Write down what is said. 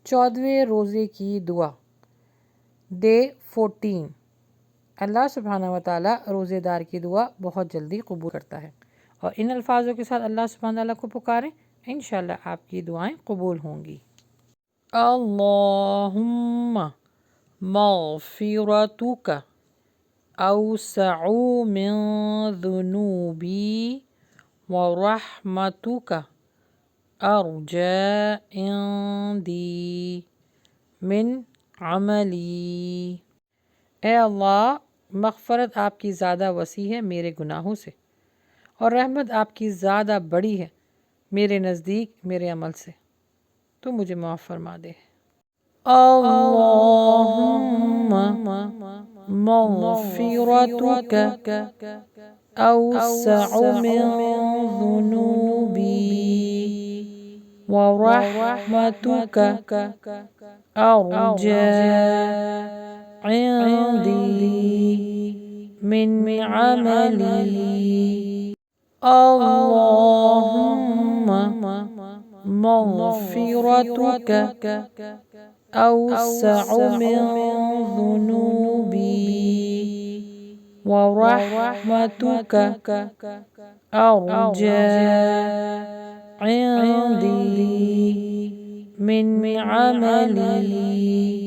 14वें रोज़े की दुआ डे 14। अल्लाह सुब्हानहू व तआला रोज़ेदार की दुआ बहुत जल्दी कबूल करता है। और इन अल्फाजों के साथ अल्लाह सुब्हानहू व तआला को पुकारें, इंशाअल्लाह आपकी दुआएं कबूल होंगी। अल्लाहुम्मा मग़फ़िरतुका औसअउ मिन ज़ुनूबी व रहमतुका अर्जा इंदी मिन अमली। ए अल्लाह, मग़फ़रत आपकी ज़्यादा वसी है मेरे गुनाहों से, और रहमत आपकी ज़्यादा बड़ी है मेरे नज़दीक मेरे अमल से, तो मुझे माफ़ फरमा दे। अल्लाहुम्मा मग़फ़िरतुका औसअउ मिन ज़ुनूबी व रहमतुका अर्जा इंदी मिन अमली। अल्लाहुम्मा मग़फ़िरतुका औसअउ मिन ज़ुनूबी व रहमतुका अर्जा इंदी मिन अमली।